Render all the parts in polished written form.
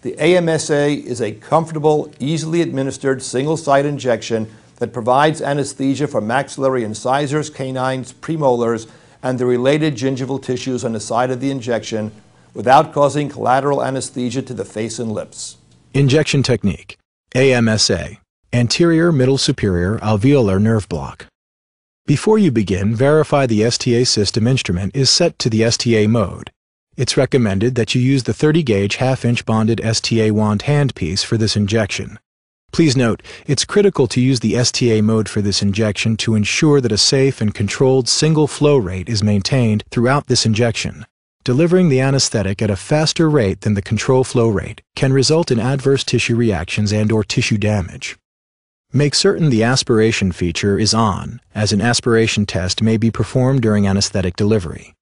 The AMSA is a comfortable, easily administered single-site injection that provides anesthesia for maxillary incisors, canines, premolars, and the related gingival tissues on the side of the injection without causing collateral anesthesia to the face and lips. Injection technique, AMSA, anterior middle superior alveolar nerve block. Before you begin, verify the STA system instrument is set to the STA mode. It's recommended that you use the 30-gauge half-inch bonded STA wand handpiece for this injection. Please note, it's critical to use the STA mode for this injection to ensure that a safe and controlled single flow rate is maintained throughout this injection. Delivering the anesthetic at a faster rate than the control flow rate can result in adverse tissue reactions and/or tissue damage. Make certain the aspiration feature is on, as an aspiration test may be performed during anesthetic delivery.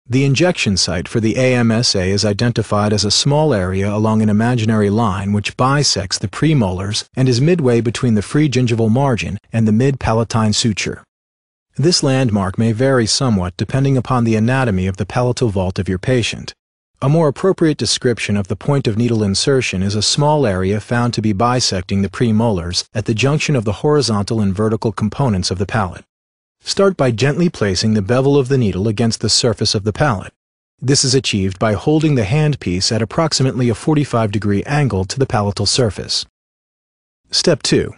The injection site for the AMSA is identified as a small area along an imaginary line which bisects the premolars and is midway between the free gingival margin and the mid-palatine suture. This landmark may vary somewhat depending upon the anatomy of the palatal vault of your patient. A more appropriate description of the point of needle insertion is a small area found to be bisecting the premolars at the junction of the horizontal and vertical components of the palate. Start by gently placing the bevel of the needle against the surface of the palate. This is achieved by holding the handpiece at approximately a 45-degree angle to the palatal surface. Step 2.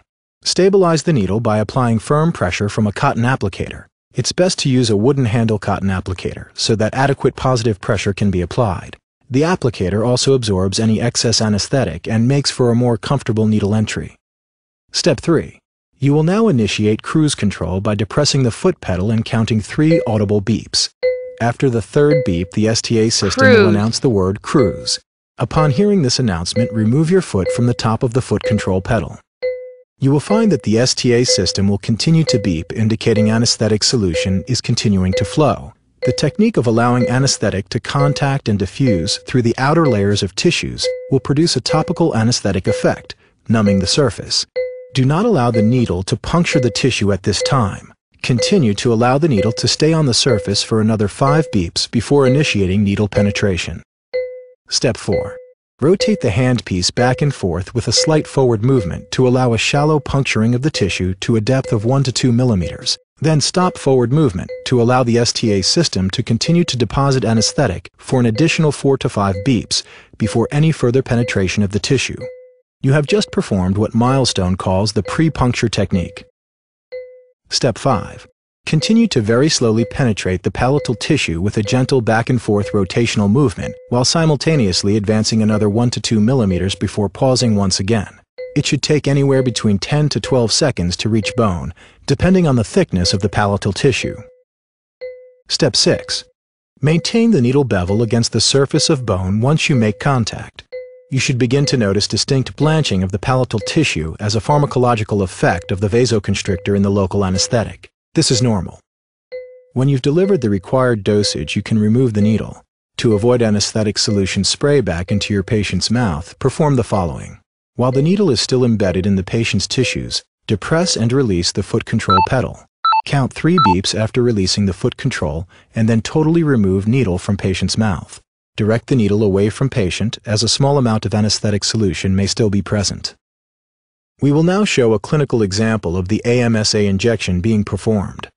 Stabilize the needle by applying firm pressure from a cotton applicator. It's best to use a wooden handle cotton applicator so that adequate positive pressure can be applied. The applicator also absorbs any excess anesthetic and makes for a more comfortable needle entry. Step 3. You will now initiate cruise control by depressing the foot pedal and counting 3 audible beeps. After the third beep, the STA system will announce the word cruise. Upon hearing this announcement, remove your foot from the top of the foot control pedal. You will find that the STA system will continue to beep, indicating anesthetic solution is continuing to flow. The technique of allowing anesthetic to contact and diffuse through the outer layers of tissues will produce a topical anesthetic effect, numbing the surface. Do not allow the needle to puncture the tissue at this time. Continue to allow the needle to stay on the surface for another 5 beeps before initiating needle penetration. Step 4. Rotate the handpiece back and forth with a slight forward movement to allow a shallow puncturing of the tissue to a depth of 1 to 2 millimeters. Then stop forward movement to allow the STA system to continue to deposit anesthetic for an additional 4 to 5 beeps before any further penetration of the tissue. You have just performed what Milestone calls the pre-puncture technique. Step 5. Continue to very slowly penetrate the palatal tissue with a gentle back and forth rotational movement while simultaneously advancing another 1 to 2 millimeters before pausing once again. It should take anywhere between 10 to 12 seconds to reach bone, depending on the thickness of the palatal tissue. Step 6. Maintain the needle bevel against the surface of bone once you make contact. You should begin to notice distinct blanching of the palatal tissue as a pharmacological effect of the vasoconstrictor in the local anesthetic. This is normal. When you've delivered the required dosage, you can remove the needle. To avoid anesthetic solution spray back into your patient's mouth, perform the following. While the needle is still embedded in the patient's tissues, depress and release the foot control pedal. Count 3 beeps after releasing the foot control, and then totally remove needle from patient's mouth. Direct the needle away from patient, as a small amount of anesthetic solution may still be present. We will now show a clinical example of the AMSA injection being performed.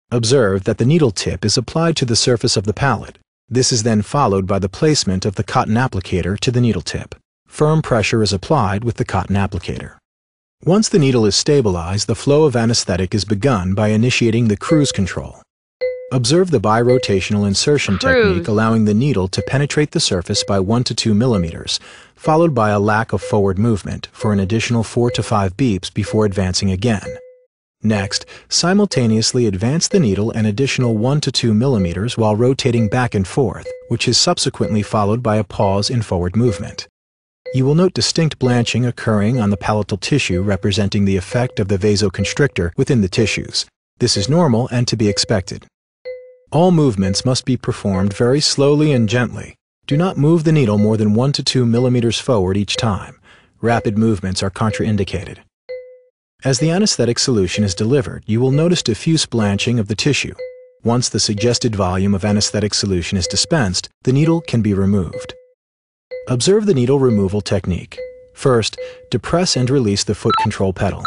Observe that the needle tip is applied to the surface of the palate. This is then followed by the placement of the cotton applicator to the needle tip. Firm pressure is applied with the cotton applicator. Once the needle is stabilized, the flow of anesthetic is begun by initiating the cruise control. Observe the birotational insertion technique, allowing the needle to penetrate the surface by 1 to 2 millimeters, followed by a lack of forward movement for an additional 4 to 5 beeps before advancing again. Next, simultaneously advance the needle an additional 1 to 2 millimeters while rotating back and forth, which is subsequently followed by a pause in forward movement. You will note distinct blanching occurring on the palatal tissue, representing the effect of the vasoconstrictor within the tissues. This is normal and to be expected. All movements must be performed very slowly and gently. Do not move the needle more than 1 to 2 millimeters forward each time. Rapid movements are contraindicated. As the anesthetic solution is delivered, you will notice diffuse blanching of the tissue. Once the suggested volume of anesthetic solution is dispensed, the needle can be removed. Observe the needle removal technique. First, depress and release the foot control pedal.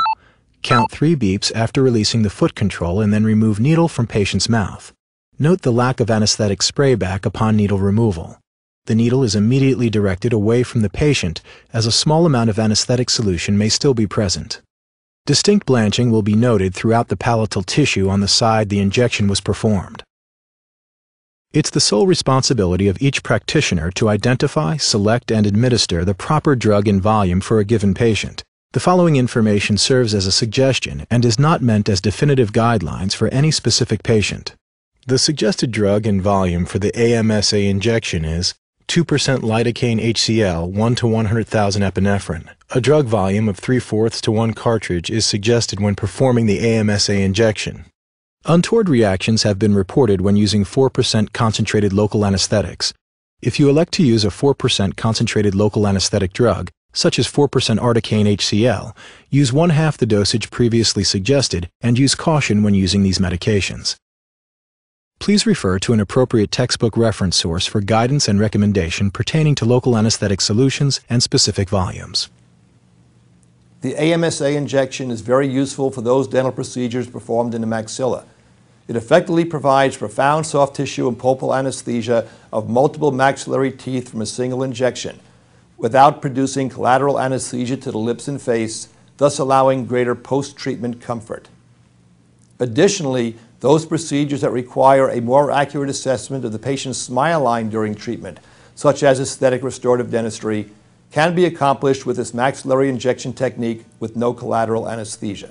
Count 3 beeps after releasing the foot control and then remove needle from patient's mouth. Note the lack of anesthetic sprayback upon needle removal. The needle is immediately directed away from the patient as a small amount of anesthetic solution may still be present. Distinct blanching will be noted throughout the palatal tissue on the side the injection was performed. It's the sole responsibility of each practitioner to identify, select, and administer the proper drug and volume for a given patient. The following information serves as a suggestion and is not meant as definitive guidelines for any specific patient. The suggested drug and volume for the AMSA injection is 2% lidocaine HCl 1 to 100,000 epinephrine. A drug volume of 3/4 to 1 cartridge is suggested when performing the AMSA injection. Untoward reactions have been reported when using 4% concentrated local anesthetics. If you elect to use a 4% concentrated local anesthetic drug, such as 4% articaine HCl, use 1/2 the dosage previously suggested and use caution when using these medications. Please refer to an appropriate textbook reference source for guidance and recommendation pertaining to local anesthetic solutions and specific volumes. The AMSA injection is very useful for those dental procedures performed in the maxilla. It effectively provides profound soft tissue and pulpal anesthesia of multiple maxillary teeth from a single injection, without producing collateral anesthesia to the lips and face, thus allowing greater post-treatment comfort. Additionally, those procedures that require a more accurate assessment of the patient's smile line during treatment, such as aesthetic restorative dentistry, can be accomplished with this maxillary injection technique with no collateral anesthesia.